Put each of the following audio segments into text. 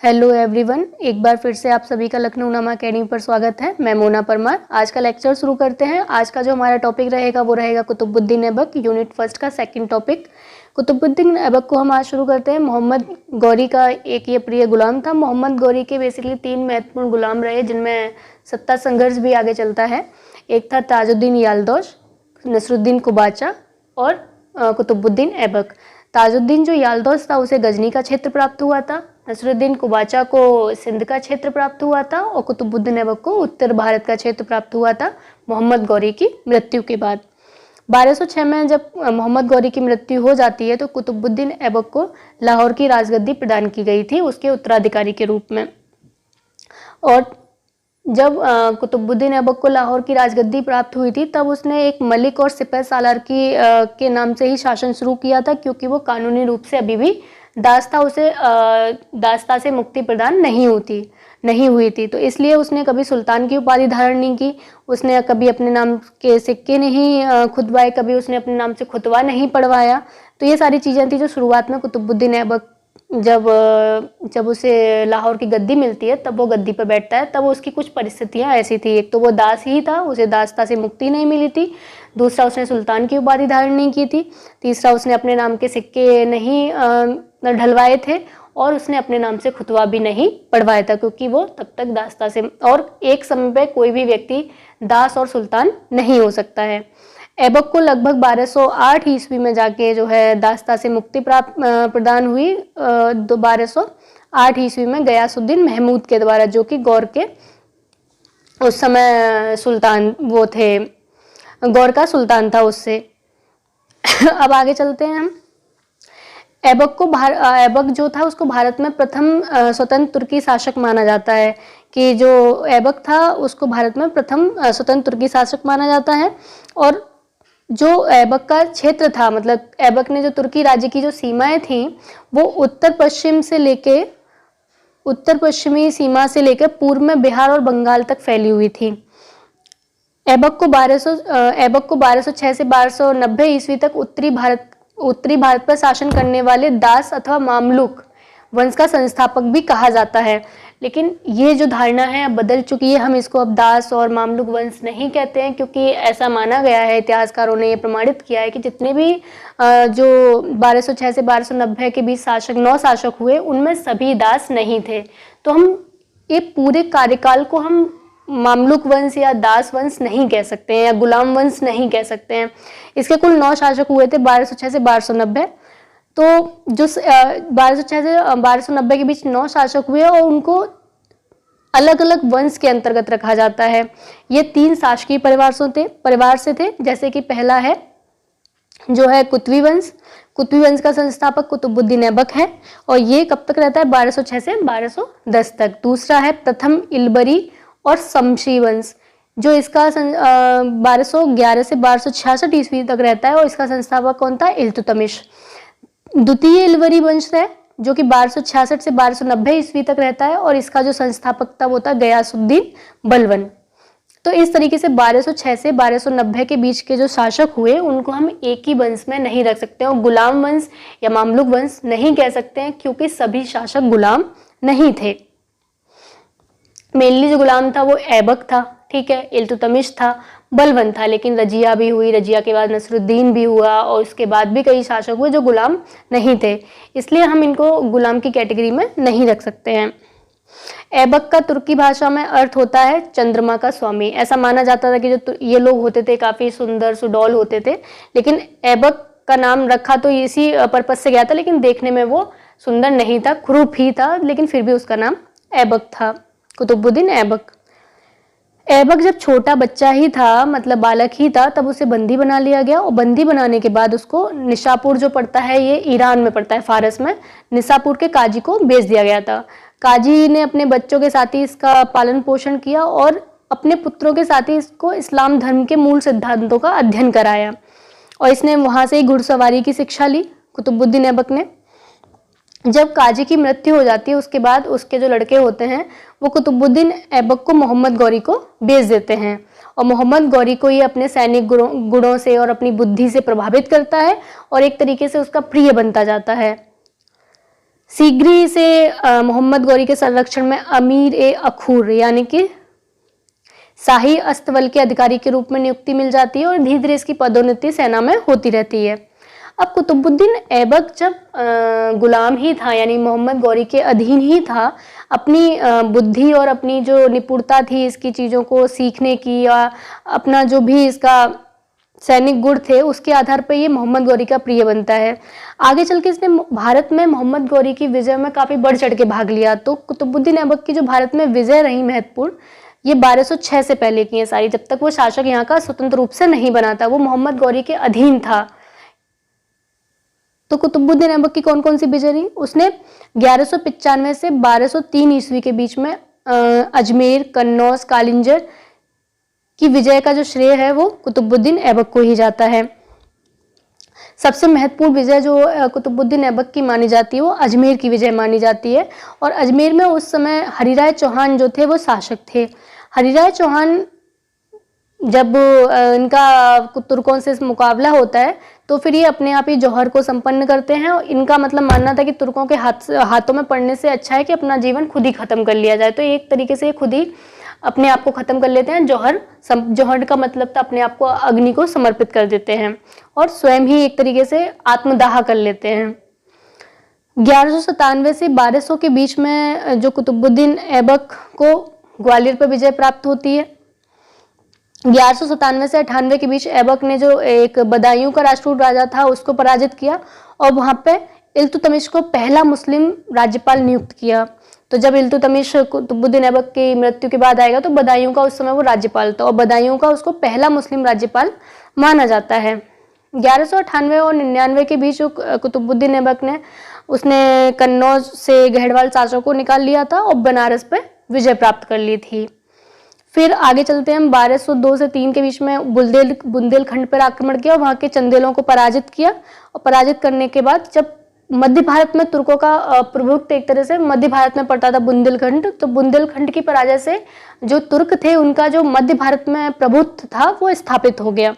Hello everyone, एक बार फिर से आप सभी का लखनऊ नामा अकेडमी पर स्वागत है। मैं मोना परमार। आज का लेक्चर शुरू करते हैं। आज का जो हमारा टॉपिक रहेगा वो रहेगा कुतुबुद्दीन ऐबक, यूनिट फर्स्ट का सेकंड टॉपिक। कुतुबुद्दीन ऐबक को हम आज शुरू करते हैं। मोहम्मद गौरी का एक ये प्रिय गुलाम था। मोहम्मद गौरी के बेसिकली 3 महत्वपूर्ण गुलाम रहे जिनमें सत्ता संघर्ष भी आगे चलता है। एक था ताजुद्दीन यालदौश, नसरुद्दीन कुबाचा और कुतुबुद्दीन ऐबक। ताजुद्दीन जो यालदौश था उसे गजनी का क्षेत्र प्राप्त हुआ था, नसरुद्दीन कुबाचा को सिंध का क्षेत्र प्राप्त हुआ था और कुतुबुद्दीन ऐबक को उत्तर भारत का क्षेत्र प्राप्त हुआ था मोहम्मद गौरी की मृत्यु के बाद। 1206 में जब मोहम्मद गौरी की मृत्यु हो जाती है तो कुतुबुद्दीन ऐबक को लाहौर की राजगद्दी प्रदान की गई थी उसके उत्तराधिकारी के रूप में। और जब कुतुबुद्दीन ऐबक को लाहौर की राजगद्दी प्राप्त हुई थी तब उसने एक मलिक और सिपह सालार के नाम से ही शासन शुरू किया था, क्योंकि वो कानूनी रूप से अभी भी दास था, उसे दासता से मुक्ति प्रदान नहीं हुई थी। तो इसलिए उसने कभी सुल्तान की उपाधि धारण नहीं की, उसने कभी अपने नाम के सिक्के नहीं खुदवाए, कभी उसने अपने नाम से खुतवा नहीं पढ़वाया। तो ये सारी चीज़ें थी जो शुरुआत में कुतुबुद्दीन ऐबक जब उसे लाहौर की गद्दी मिलती है तब वो गद्दी पर बैठता है, तब उसकी कुछ परिस्थितियां ऐसी थी। एक तो वो दास ही था, उसे दासता से मुक्ति नहीं मिली थी। दूसरा, उसने सुल्तान की उपाधि धारण नहीं की थी। तीसरा, उसने अपने नाम के सिक्के नहीं ढलवाए थे और उसने अपने नाम से खुतवा भी नहीं पढ़वाया था, क्योंकि वो तब तक दासता से, और एक समय पे कोई भी व्यक्ति दास और सुल्तान नहीं हो सकता है। ऐबक को लगभग 1208 ईस्वी में जाके जो है दासता से मुक्ति प्रदान हुई। 1208 ईस्वी में गयासुद्दीन महमूद के द्वारा, जो कि गौर के उस समय सुल्तान वो थे, गौर का सुल्तान था उससे। अब आगे चलते हैं हम। ऐबक जो था उसको भारत में प्रथम स्वतंत्र तुर्की शासक माना जाता है, कि जो ऐबक था उसको भारत में प्रथम स्वतंत्र तुर्की शासक माना जाता है। और जो ऐबक का क्षेत्र था, मतलब ऐबक ने जो तुर्की राज्य की जो सीमाएं थी वो उत्तर पश्चिमी सीमा से लेकर पूर्व में बिहार और बंगाल तक फैली हुई थी। ऐबक को 1206 से 1290 ईस्वी तक उत्तरी भारत पर शासन करने वाले दास अथवा मामलुक वंश का संस्थापक भी कहा जाता है। लेकिन ये जो धारणा है अब बदल चुकी है, हम इसको अब दास और मामलुक वंश नहीं कहते हैं, क्योंकि ऐसा माना गया है, इतिहासकारों ने ये प्रमाणित किया है कि जितने भी जो 1206 से 1290 के बीच 9 शासक हुए उनमें सभी दास नहीं थे। तो हम ये पूरे कार्यकाल को हम मामलुक वंश या दास वंश नहीं कह सकते हैं या गुलाम वंश नहीं कह सकते हैं। इसके कुल 9 शासक हुए थे 1206 से 1290। तो जो 1206 से 1290 के बीच 9 शासक हुए और उनको अलग अलग वंश के अंतर्गत रखा जाता है। ये 3 शासकीय परिवार से थे, जैसे कि पहला है जो है कुतवी वंश का संस्थापक कुतुबुद्दीन ऐबक है और ये कब तक रहता है 1206 से 1210 तक। दूसरा है प्रथम इलबरी और शमशी वंश, जो इसका 1211 से 1266 ईस्वी तक रहता है और इसका संस्थापक कौन था? इल्तुतमिश। द्वितीय इलबरी वंश है जो कि 1266 से 1290 ईस्वी तक रहता है और इसका जो संस्थापक था वो था गयासुद्दीन बलवन। तो इस तरीके से 1206 से 1290 के बीच के जो शासक हुए उनको हम एक ही वंश में नहीं रख सकते और गुलाम वंश या मामलुक वंश नहीं कह सकते हैं, क्योंकि सभी शासक गुलाम नहीं थे। मेनली जो गुलाम था वो ऐबक था, ठीक है, इल्तुतमिश था, बलवन था, लेकिन रजिया भी हुई, रजिया के बाद नसरुद्दीन भी हुआ और उसके बाद भी कई शासक हुए जो गुलाम नहीं थे, इसलिए हम इनको गुलाम की कैटेगरी में नहीं रख सकते हैं। ऐबक का तुर्की भाषा में अर्थ होता है चंद्रमा का स्वामी। ऐसा माना जाता था कि जो ये लोग होते थे काफ़ी सुंदर सुडौल होते थे, लेकिन ऐबक का नाम रखा तो इसी पर्पज से गया था, लेकिन देखने में वो सुंदर नहीं था, क्रूप ही था, लेकिन फिर भी उसका नाम ऐबक था, कुतुबुद्दीन ऐबक। ऐबक जब छोटा बच्चा ही था, मतलब बालक ही था, तब उसे बंदी बना लिया गया और बंदी बनाने के बाद उसको निशापुर जो पड़ता है, ये ईरान में पड़ता है, फारस में, निशापुर के काजी को भेज दिया गया था। काजी ने अपने बच्चों के साथ ही इसका पालन पोषण किया और अपने पुत्रों के साथ ही इसको इस्लाम धर्म के मूल सिद्धांतों का अध्ययन कराया और इसने वहाँ से ही घुड़सवारी की शिक्षा ली कुतुबुद्दीन ऐबक ने। जब काजी की मृत्यु हो जाती है उसके बाद उसके जो लड़के होते हैं वो कुतुबुद्दीन ऐबक को मोहम्मद गौरी को बेच देते हैं और मोहम्मद गौरी को ये अपने सैनिक गुणों से और अपनी बुद्धि से प्रभावित करता है और एक तरीके से उसका प्रिय बनता जाता है। शीघ्र से मोहम्मद गौरी के संरक्षण में अमीर ए अखूर यानी कि शाही अस्तबल के अधिकारी के रूप में नियुक्ति मिल जाती है और धीरे धीरे इसकी पदोन्नति सेना में होती रहती है। अब कुतुबुद्दीन ऐबक जब गुलाम ही था यानी मोहम्मद गौरी के अधीन ही था, अपनी बुद्धि और अपनी जो निपुणता थी इसकी चीज़ों को सीखने की या अपना जो भी इसका सैनिक गुण थे उसके आधार पर ये मोहम्मद गौरी का प्रिय बनता है। आगे चल के इसने भारत में मोहम्मद गौरी की विजय में काफ़ी बढ़ चढ़ के भाग लिया। तो कुतुबुद्दीन ऐबक की जो भारत में विजय रही महत्वपूर्ण, ये 1206 से पहले की है सारी, जब तक वो शासक यहाँ का स्वतंत्र रूप से नहीं बना था, वो मोहम्मद गौरी के अधीन था। तो कुतुबुद्दीन ऐबक की कौन कौन सी विजय रही? उसने 1195 से 1203 ईस्वी के बीच में अजमेर, कन्नौज, कालिंजर की विजय का जो श्रेय है वो कुतुबुद्दीन ऐबक को ही जाता है। सबसे महत्वपूर्ण विजय जो कुतुबुद्दीन ऐबक की मानी जाती है वो अजमेर की विजय मानी जाती है। और अजमेर में उस समय हरिराय चौहान जो थे वो शासक थे। हरिराय चौहान जब इनका तुर्कों से मुकाबला होता है तो फिर ये अपने आप ही जौहर को संपन्न करते हैं। और इनका मतलब मानना था कि तुर्कों के हाथों में पड़ने से अच्छा है कि अपना जीवन खुद ही खत्म कर लिया जाए। तो एक तरीके से खुद ही अपने आप को खत्म कर लेते हैं। जौहर का मतलब था अपने आप को अग्नि को समर्पित कर देते हैं और स्वयं ही एक तरीके से आत्मदाह कर लेते हैं। 1197 से 1200 के बीच में जो कुतुबुद्दीन ऐबक को ग्वालियर पर विजय प्राप्त होती है। 1197 से 98 के बीच ऐबक ने जो एक बदायूं का राष्ट्रकूट राजा था उसको पराजित किया और वहां पे इल्तुतमिश को पहला मुस्लिम राज्यपाल नियुक्त किया। तो जब इल्तुतमिश कुतुबुद्दीन ऐबक की मृत्यु के बाद आएगा तो बदायूं का उस समय वो राज्यपाल था और बदायूं का उसको पहला मुस्लिम राज्यपाल माना जाता है। 1198 और 99 के बीच जो कुतुबुद्दीन ऐबक ने उसने कन्नौज से गढ़वाल शासकों को निकाल लिया था और बनारस पे विजय प्राप्त कर ली थी। फिर आगे चलते हैं हम 1202 से 3 के बीच में बुंदेलखंड पर आक्रमण किया और वहाँ के चंदेलों को पराजित किया। और पराजित करने के बाद जब मध्य भारत में तुर्कों का प्रभुत्व एक तरह से मध्य भारत में पड़ता था बुंदेलखंड, तो बुंदेलखंड की पराजय से जो तुर्क थे उनका जो मध्य भारत में प्रभुत्व था वो स्थापित हो गया।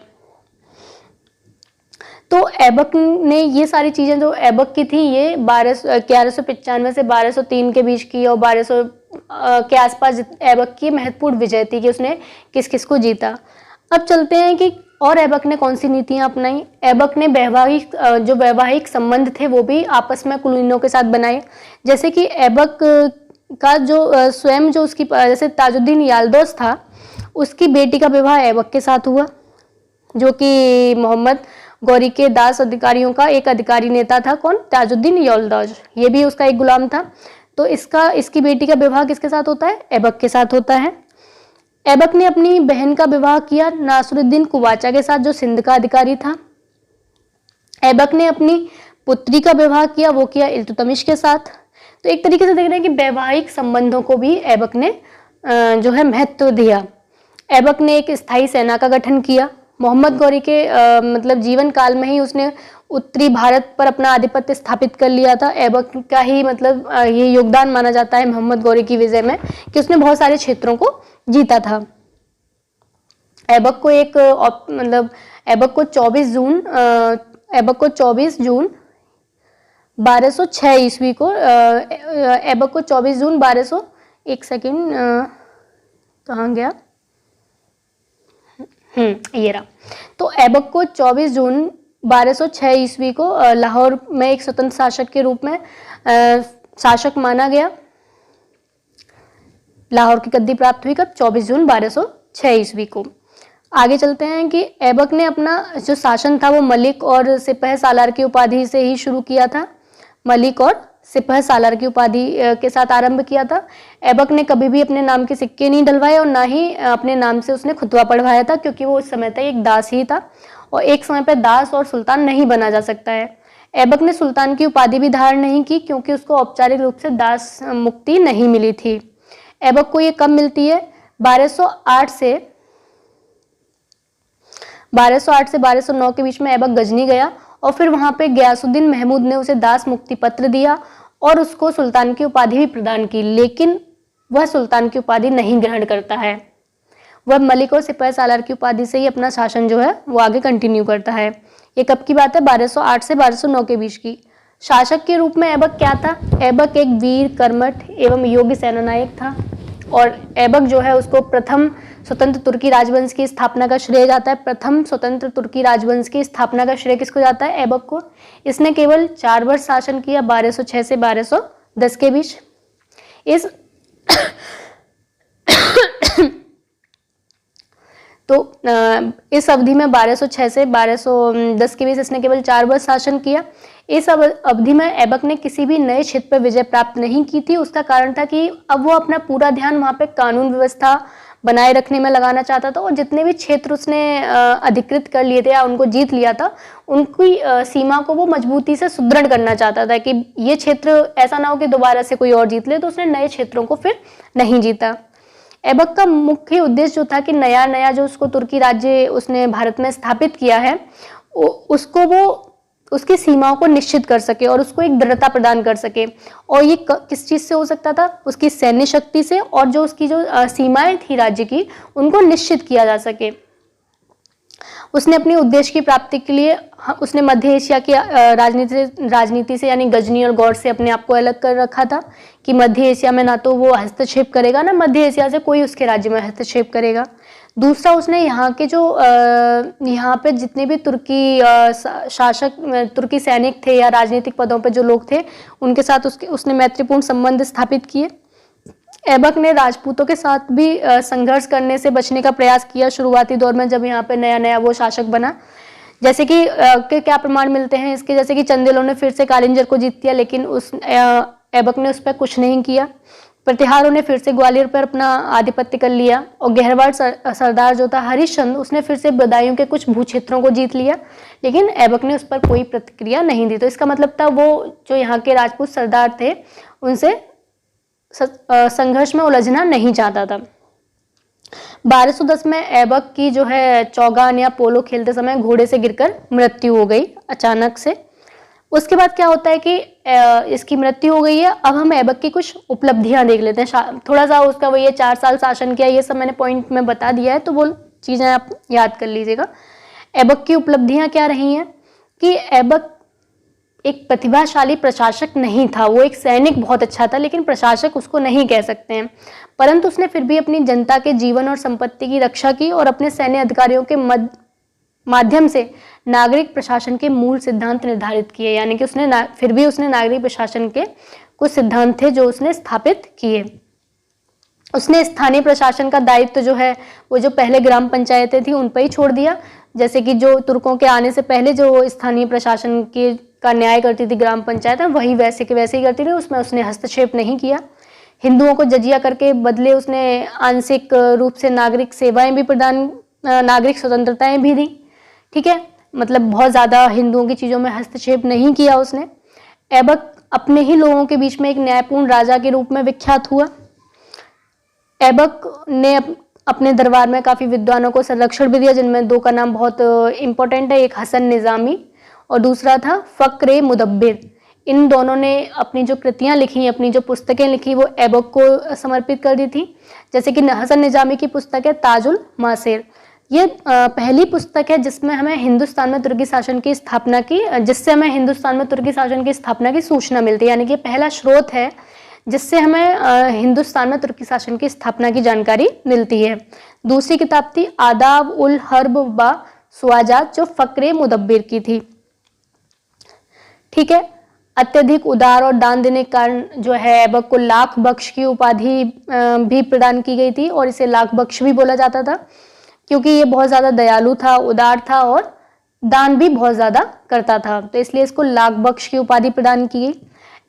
तो ऐबक ने ये सारी चीज़ें जो ऐबक की थी ये 1195 से 1203 के बीच की और 1200 के आसपास ऐबक की महत्वपूर्ण विजय थी कि उसने किस किस को जीता। अब चलते हैं कि और ऐबक ने कौन सी नीतियां अपनाई। ऐबक ने वैवाहिक संबंध थे वो भी आपस में कुलीनों के साथ बनाए। जैसे कि ऐबक का जो स्वयं जो उसकी जैसे ताजुद्दीन याल्दोज था उसकी बेटी का विवाह ऐबक के साथ हुआ, जो कि मोहम्मद गौरी के दास अधिकारियों का एक अधिकारी नेता था। कौन? ताजुद्दीन याल्दोज, ये भी उसका एक गुलाम था। तो इसकी बेटी का विवाह किसके साथ होता है? ऐबक के साथ होता है। ऐबक ने अपनी बहन का विवाह किया नासरुद्दीन कुवाचा के साथ जो सिंध का अधिकारी था। ऐबक ने अपनी पुत्री का विवाह किया, वो किया इल्तुतमिश के साथ। तो एक तरीके से देख रहे हैं कि वैवाहिक संबंधों को भी ऐबक ने जो है महत्व दिया। ऐबक ने एक स्थायी सेना का गठन किया। मोहम्मद गौरी के मतलब जीवन काल में ही उसने उत्तरी भारत पर अपना आधिपत्य स्थापित कर लिया था। ऐबक का ही मतलब ये योगदान माना जाता है मोहम्मद गौरी की विजय में कि उसने बहुत सारे क्षेत्रों को जीता था। ऐबक को 24 जून 1206 ईस्वी को ऐबक को 24 जून 1200 एक सेकेंड कहाँ गया, ये रहा। तो ऐबक को 24 जून 1206 ईस्वी को लाहौर में एक स्वतंत्र शासक के रूप में शासक माना गया। लाहौर की गद्दी प्राप्त हुई कब? 24 जून 1206 ईस्वी को। आगे चलते हैं कि ऐबक ने अपना जो शासन था वो मलिक और सिपह सालार की उपाधि से ही शुरू किया था। मलिक और सिपह सालार की उपाधि के साथ आरंभ किया था। ऐबक ने कभी भी अपने नाम के सिक्के नहीं डलवाए और ना ही अपने नाम से उसने खुतबा पढ़वाया था, क्योंकि वो उस समय तक एक दास ही था और एक समय पर दास और सुल्तान नहीं बना जा सकता है। ऐबक ने सुल्तान की उपाधि भी धारण नहीं की क्योंकि उसको औपचारिक रूप से दास मुक्ति नहीं मिली थी। ऐबक को ये कब मिलती है? 1208 से 1209 के बीच में ऐबक गजनी गया और फिर वहां पे गयासुद्दीन महमूद ने उसे दास मुक्ति पत्र दिया और उसको सुल्तान की उपाधि भी प्रदान की, लेकिन वह सुल्तान की उपाधि नहीं ग्रहण करता है। वह मलिक और सिपह सालार की उपाधि से ही अपना शासन जो है वो आगे कंटिन्यू करता है। ये कब की बात है? 1208 से 1209 के बीच की। शासक के रूप में ऐबक क्या था? ऐबक एक वीर, कर्मठ एवं योग्य सेनानायक था और ऐबक जो है उसको प्रथम स्वतंत्र तुर्की राजवंश की स्थापना का श्रेय जाता है। प्रथम स्वतंत्र तुर्की राजवंश की स्थापना का श्रेय किसको जाता है? ऐबक को। इसने केवल 4 वर्ष शासन किया, 1206 से 1210 के बीच। इस अवधि में 1206 से 1210 के बीच इसने केवल 4 वर्ष शासन किया। इस अवधि में ऐबक ने किसी भी नए क्षेत्र पर विजय प्राप्त नहीं की थी। उसका कारण था कि अब वो अपना पूरा ध्यान वहाँ पे कानून व्यवस्था बनाए रखने में लगाना चाहता था और जितने भी क्षेत्र उसने अधिकृत कर लिए थे या उनको जीत लिया था, उनकी सीमा को वो मजबूती से सुदृढ़ करना चाहता था कि ये क्षेत्र ऐसा ना हो कि दोबारा से कोई और जीत ले, तो उसने नए क्षेत्रों को फिर नहीं जीता। ऐबक का मुख्य उद्देश्य जो था कि नया जो उसको तुर्की राज्य उसने भारत में स्थापित किया है, उसको वो उसकी सीमाओं को निश्चित कर सके और उसको एक दृढ़ता प्रदान कर सके। और ये किस चीज़ से हो सकता था? उसकी सैन्य शक्ति से, और जो उसकी जो सीमाएं थी राज्य की, उनको निश्चित किया जा सके। उसने अपने उद्देश्य की प्राप्ति के लिए उसने मध्य एशिया की राजनीति से यानी गजनी और गौड़ से अपने आप को अलग कर रखा था कि मध्य एशिया में ना तो वो हस्तक्षेप करेगा, ना मध्य एशिया से कोई उसके राज्य में हस्तक्षेप करेगा। दूसरा, उसने यहाँ के जो यहाँ पे जितने भी तुर्की शासक तुर्की सैनिक थे या राजनीतिक पदों पे जो लोग थे, उनके साथ उसने मैत्रीपूर्ण संबंध स्थापित किए। ऐबक ने राजपूतों के साथ भी संघर्ष करने से बचने का प्रयास किया शुरुआती दौर में, जब यहाँ पे नया वो शासक बना। जैसे कि क्या प्रमाण मिलते हैं इसके? जैसे कि चंदेलों ने फिर से कालिंजर को जीत लिया, लेकिन ऐबक ने उस पर कुछ नहीं किया। प्रतिहारों ने फिर से ग्वालियर पर अपना आधिपत्य कर लिया और गहरवाड़ सरदार जो था हरिश्चंद्र, उसने फिर से बदायूं के कुछ भूक्षेत्रों को जीत लिया, लेकिन ऐबक ने उस पर कोई प्रतिक्रिया नहीं दी। तो इसका मतलब था वो जो यहाँ के राजपूत सरदार थे उनसे संघर्ष में उलझना नहीं चाहता था। 1210 में ऐबक की जो है चौगान या पोलो खेलते समय घोड़े से गिरकर मृत्यु हो गई अचानक से। उसके बाद क्या होता है कि इसकी मृत्यु हो गई है। अब हम ऐबक की कुछ उपलब्धियां देख लेते हैं। थोड़ा सा उसका वो ये 4 साल शासन किया, ये सब मैंने पॉइंट में बता दिया है, तो वो चीज़ें आप याद कर लीजिएगा। ऐबक की उपलब्धियां क्या रही हैं कि ऐबक एक प्रतिभाशाली प्रशासक नहीं था। वो एक सैनिक बहुत अच्छा था, लेकिन प्रशासक उसको नहीं कह सकते हैं। परंतु उसने फिर भी अपनी जनता के जीवन और संपत्ति की रक्षा की और अपने सैन्य अधिकारियों के माध्यम से नागरिक प्रशासन के मूल सिद्धांत निर्धारित किए। यानी कि उसने नागरिक प्रशासन के कुछ सिद्धांत थे जो उसने स्थापित किए। उसने स्थानीय प्रशासन का दायित्व जो है वो जो पहले ग्राम पंचायतें थी उन पर ही छोड़ दिया। जैसे कि जो तुर्कों के आने से पहले जो स्थानीय प्रशासन का न्याय करती थी ग्राम पंचायत, वही वैसे के वैसे ही करती थी, उसमें उसने हस्तक्षेप नहीं किया। हिंदुओं को जजिया करके बदले उसने आंशिक रूप से नागरिक सेवाएं भी प्रदान, नागरिक स्वतंत्रताएं भी दी। ठीक है, मतलब बहुत ज़्यादा हिंदुओं की चीज़ों में हस्तक्षेप नहीं किया उसने। ऐबक अपने ही लोगों के बीच में एक न्यायपूर्ण राजा के रूप में विख्यात हुआ। ऐबक ने अपने दरबार में काफ़ी विद्वानों को संरक्षण भी दिया, जिनमें 2 का नाम बहुत इम्पोर्टेंट है। एक हसन निज़ामी और दूसरा था फ़क्र मुदब्बिर। इन दोनों ने अपनी जो कृतियां लिखी, अपनी जो पुस्तकें लिखी, वो ऐबक को समर्पित कर दी थी। जैसे कि हसन निज़ामी की पुस्तक है ताजुल मासिर। ये पहली पुस्तक है जिसमें हमें हिंदुस्तान में तुर्की शासन की स्थापना की सूचना मिलती है। यानी कि पहला स्रोत है जिससे हमें हिंदुस्तान में तुर्की शासन की स्थापना की जानकारी मिलती है। दूसरी किताब थी आदाब उल हर्ब व सुआजात, जो फ़क्र मुदब्बिर की थी। ठीक है, अत्यधिक उदार और दान देने के कारण जो है ऐबक को लाख बख्श की उपाधि भी प्रदान की गई थी और इसे लाख बख्श भी बोला जाता था, क्योंकि ये बहुत ज़्यादा दयालु था, उदार था और दान भी बहुत ज़्यादा करता था, तो इसलिए इसको लाख बख्श की उपाधि प्रदान की गई।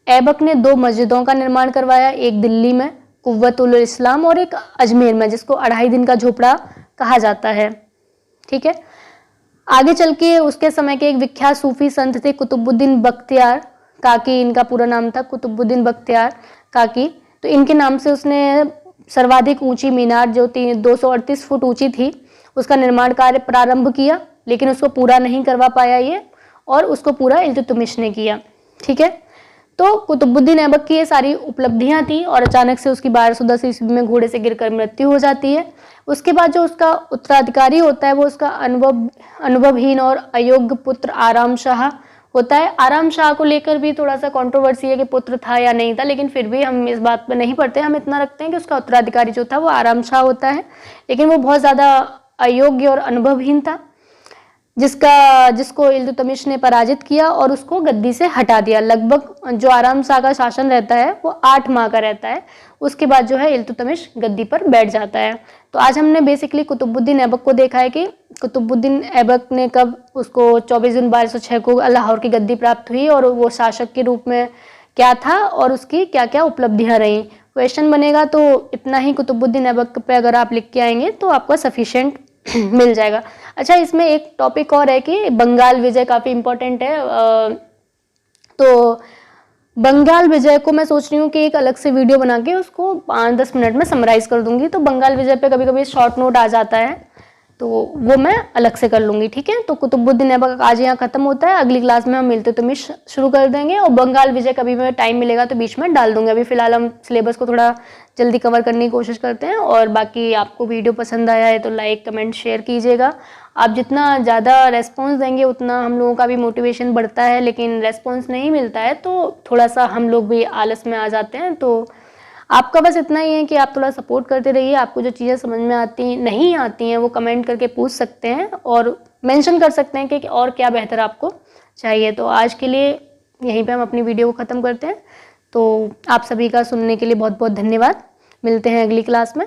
ऐबक ने 2 मस्जिदों का निर्माण करवाया, एक दिल्ली में कुव्वतुल इस्लाम और एक अजमेर में, जिसको 2.5 दिन का झोपड़ा कहा जाता है। ठीक है, आगे चल के उसके समय के एक विख्यात सूफी संत थे कुतुबुद्दीन बख्तियार काकी, इनका पूरा नाम था कुतुबुद्दीन बख्तियार काकी। तो इनके नाम से उसने सर्वाधिक ऊंची मीनार जो 238 फुट ऊंची थी, उसका निर्माण कार्य प्रारंभ किया, लेकिन उसको पूरा नहीं करवा पाया ये, और उसको पूरा इल्तुतमिश ने किया। ठीक है, तो कुतुबुद्दीन ऐबक की ये सारी उपलब्धियां थी और अचानक से उसकी 1210 ईस्वी में घोड़े से गिरकर मृत्यु हो जाती है। उसके बाद जो उसका उत्तराधिकारी होता है वो उसका अनुभवहीन और अयोग्य पुत्र आराम शाह होता है। आराम शाह को लेकर भी थोड़ा सा कंट्रोवर्सी है कि पुत्र था या नहीं था, लेकिन फिर भी हम इस बात पे नहीं पढ़ते, हम इतना रखते हैं कि उसका उत्तराधिकारी जो था वो आराम शाह होता है, लेकिन वो बहुत ज़्यादा अयोग्य और अनुभवहीन था, जिसको इल्तुतमिश ने पराजित किया और उसको गद्दी से हटा दिया। लगभग जो आराम शाह का शासन रहता है वो 8 माह का रहता है, उसके बाद जो है इल्तुतमिश गद्दी पर बैठ जाता है। तो आज हमने बेसिकली कुतुबुद्दीन ऐबक को देखा है कि कुतुबुद्दीन ऐबक ने कब उसको 24 जून 1206 को लाहौर की गद्दी प्राप्त हुई और वो शासक के रूप में क्या था और उसकी क्या क्या उपलब्धियां रहीं। क्वेश्चन बनेगा तो इतना ही कुतुबुद्दीन ऐबक पे अगर आप लिख के आएंगे तो आपको सफिशिएंट मिल जाएगा। अच्छा, इसमें एक टॉपिक और है कि बंगाल विजय काफ़ी इम्पोर्टेंट है। तो बंगाल विजय को मैं सोच रही हूँ कि एक अलग से वीडियो बना के उसको 5-10 मिनट में समराइज़ कर दूंगी। तो बंगाल विजय पे कभी कभी शॉर्ट नोट आ जाता है, तो वो मैं अलग से कर लूँगी, ठीक है। तो कुतुबुद्दीन ऐबक आज यहाँ खत्म होता है, अगली क्लास में हम इल्तुतमिश शुरू कर देंगे और बंगाल विजय कभी भी टाइम मिलेगा तो बीच में डाल दूंगी। अभी फिलहाल हम सिलेबस को थोड़ा जल्दी कवर करने की कोशिश करते हैं। और बाकी आपको वीडियो पसंद आया है तो लाइक कमेंट शेयर कीजिएगा। आप जितना ज़्यादा रेस्पॉन्स देंगे उतना हम लोगों का भी मोटिवेशन बढ़ता है, लेकिन रेस्पॉन्स नहीं मिलता है तो थोड़ा सा हम लोग भी आलस में आ जाते हैं। तो आपका बस इतना ही है कि आप थोड़ा सपोर्ट करते रहिए। आपको जो चीज़ें समझ में आती नहीं आती हैं वो कमेंट करके पूछ सकते हैं और मेंशन कर सकते हैं कि और क्या बेहतर आपको चाहिए। तो आज के लिए यहीं पे हम अपनी वीडियो को ख़त्म करते हैं। तो आप सभी का सुनने के लिए बहुत बहुत धन्यवाद। मिलते हैं अगली क्लास में।